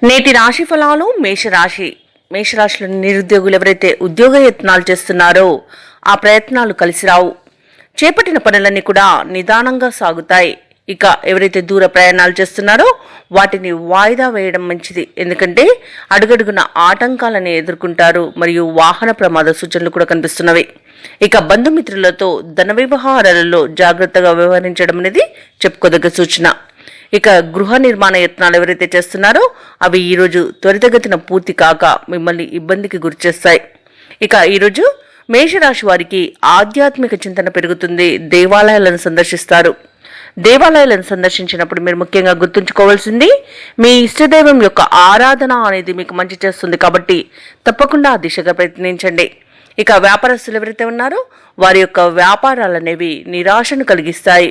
నేటి రాశి ఫలాలు మేషరాశిలోని నిరుద్యోగులు ఎవరైతే ఉద్యోగ యత్నాలు చేస్తున్నారో ఆ ప్రయత్నాలు కలిసి రావు. చేపట్టిన పనులన్నీ కూడా నిదానంగా సాగుతాయి. ఇక ఎవరైతే దూర ప్రయాణాలు చేస్తున్నారో వాటిని వాయిదా వేయడం మంచిది. ఎందుకంటే అడుగడుగున ఆటంకాలను ఎదుర్కొంటారు మరియు వాహన ప్రమాద సూచనలు కూడా కనిపిస్తున్నవి. ఇక బంధుమిత్రులతో ధన వ్యవహారాలలో జాగ్రత్తగా వ్యవహరించడం అనేది చెప్పుకోదగ్గ సూచన. ఇక గృహ నిర్మాణ యత్నాలు ఎవరైతే చేస్తున్నారో అవి ఈరోజు త్వరితగతిన పూర్తి కాక మిమ్మల్ని ఇబ్బందికి గురిచేస్తాయి. ఇక ఈరోజు మేషరాశి వారికి ఆధ్యాత్మిక చింతన పెరుగుతుంది. దేవాలయాలను సందర్శిస్తారు. దేవాలయాలను సందర్శించినప్పుడు మీరు ముఖ్యంగా గుర్తుంచుకోవాల్సింది మీ ఇష్టదైవం యొక్క ఆరాధన అనేది మీకు మంచి చేస్తుంది. కాబట్టి తప్పకుండా ఆ దిశగా ప్రయత్నించండి. ఇక వ్యాపారస్తులు ఎవరైతే ఉన్నారో వారి యొక్క వ్యాపారాలు అనేవి నిరాశను కలిగిస్తాయి.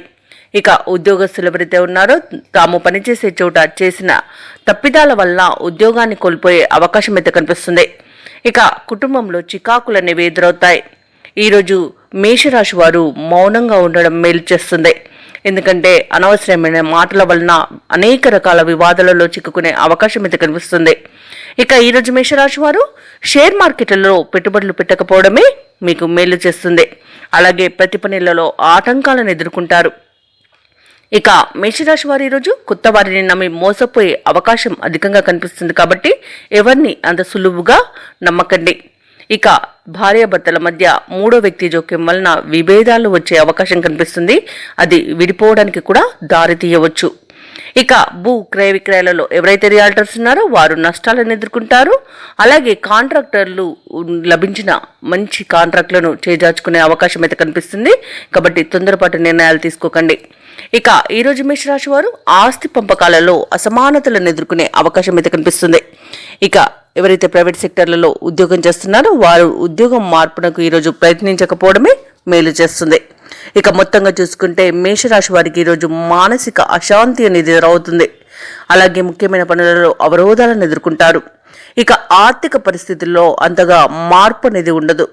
ఇక ఉద్యోగస్తులు ఎవరైతే ఉన్నారో తాము పనిచేసే చోట చేసిన తప్పిదాల వల్ల ఉద్యోగాన్ని కోల్పోయే అవకాశం అయితే కనిపిస్తుంది. ఇక కుటుంబంలో చికాకులు అనేవి ఎదురవుతాయి. ఈరోజు మేషరాశి వారు మౌనంగా ఉండడం మేలు చేస్తుంది. ఎందుకంటే అనవసరమైన మాటల వలన అనేక రకాల వివాదాలలో చిక్కుకునే అవకాశం అయితే కనిపిస్తుంది. ఇక ఈరోజు మేషరాశి వారు షేర్ మార్కెట్లలో పెట్టుబడులు పెట్టకపోవడమే మీకు మేలు చేస్తుంది. అలాగే ప్రతి పనులలో ఆటంకాలను ఎదుర్కొంటారు. ఇక మేషరాశి వారు ఈరోజు కొత్త వారిని నమ్మి మోసపోయే అవకాశం అధికంగా కనిపిస్తుంది. కాబట్టి ఎవరిని అంత సులువుగా నమ్మకండి. ఇక భార్యాభర్తల మధ్య మూడో వ్యక్తి జోక్యం వలన విభేదాలు వచ్చే అవకాశం కనిపిస్తుంది. అది విడిపోవడానికి కూడా దారి తీయవచ్చు. ఇక భూ క్రయ విక్రయాలలో ఎవరైతే రియాల్టర్స్ ఉన్నారో వారు నష్టాలను ఎదుర్కొంటారు. అలాగే కాంట్రాక్టర్లు లభించిన మంచి కాంట్రాక్టులను చేజార్చుకునే అవకాశం అయితే కనిపిస్తుంది. కాబట్టి తొందరపాటు నిర్ణయాలు తీసుకోకండి. ఇక ఈరోజు మేషరాశి వారు ఆస్తి పంపకాలలో అసమానతలను ఎదుర్కొనే అవకాశం అయితే కనిపిస్తుంది. ఇక ఎవరైతే ప్రైవేట్ సెక్టర్లలో ఉద్యోగం చేస్తున్నారో వారు ఉద్యోగం మార్పునకు ఈరోజు ప్రయత్నించకపోవడమే మేలు చేస్తుంది. ఇక మొత్తంగా చూసుకుంటే మేషరాశి వారికి ఈరోజు మానసిక అశాంతి అనేది ఎదురవుతుంది. అలాగే ముఖ్యమైన పనులలో అవరోధాలను ఎదుర్కొంటారు. ఇక ఆర్థిక పరిస్థితుల్లో అంతగా మార్పు అనేది ఉండదు.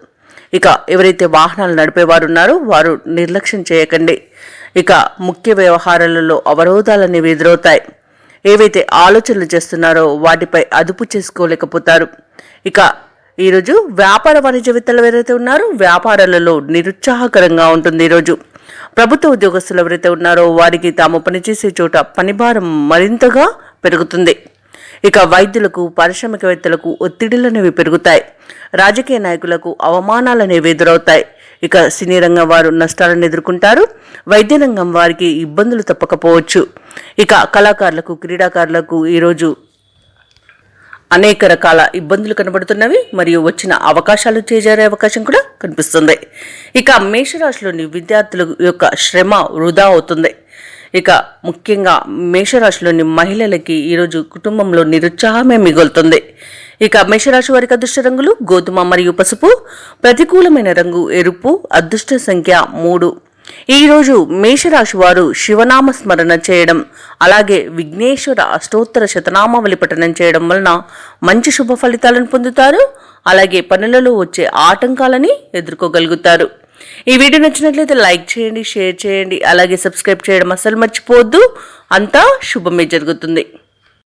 ఇక ఎవరైతే వాహనాలు నడిపేవారు ఉన్నారో వారు నిర్లక్ష్యం చేయకండి. ఇక ముఖ్య వ్యవహారాలలో అవరోధాలు అనేవి ఎదురవుతాయి. ఏవైతే ఆలోచనలు చేస్తున్నారో వాటిపై అదుపు చేసుకోలేకపోతారు. ఇక ఈరోజు వ్యాపార వాణిజ్యవేత్తలు ఎవరైతే ఉన్నారో వ్యాపారాలలో నిరుత్సాహకరంగా ఉంటుంది. ఈరోజు ప్రభుత్వ ఉద్యోగస్తులు ఎవరైతే ఉన్నారో వారికి తాము పనిచేసే చోట పనిభారం మరింతగా పెరుగుతుంది. ఇక వైద్యులకు పారిశ్రామికవేత్తలకు ఒత్తిడిలనేవి పెరుగుతాయి. రాజకీయ నాయకులకు అవమానాలనేవి ఎదురవుతాయి. ఇక సినీ రంగం వారు నష్టాలను ఎదుర్కొంటారు. వైద్య రంగం వారికి ఇబ్బందులు తప్పకపోవచ్చు. ఇక కళాకారులకు క్రీడాకారులకు ఈరోజు అనేక రకాల ఇబ్బందులు కనబడుతున్నవి మరియు వచ్చిన అవకాశాలు చేజారే అవకాశం కూడా కనిపిస్తుంది. ఇక మేషరాశిలోని విద్యార్థుల యొక్క శ్రమ వృధా అవుతుంది. ఇక ముఖ్యంగా మేషరాశిలోని మహిళలకి ఈరోజు కుటుంబంలో నిరుత్సాహమే మిగులుతుంది. ఇక మేషరాశి వారికి అదృష్ట రంగులు గోధుమ మరియు పసుపు. ప్రతికూలమైన రంగు ఎరుపు. అదృష్ట సంఖ్య 3. ఈరోజు మేషరాశి వారు శివనామ స్మరణ చేయడం అలాగే విఘ్నేశ్వర అష్టోత్తర శతనామావళి పఠనం చేయడం వలన మంచి శుభ ఫలితాలను పొందుతారు. అలాగే పనులలో వచ్చే ఆటంకాలని ఎదుర్కోగలుగుతారు. ఈ వీడియో నచ్చినట్లయితే లైక్ చేయండి, షేర్ చేయండి, అలాగే సబ్స్క్రైబ్ చేయడం అస్సలు మర్చిపోవద్దు. అంతా శుభమే జరుగుతుంది.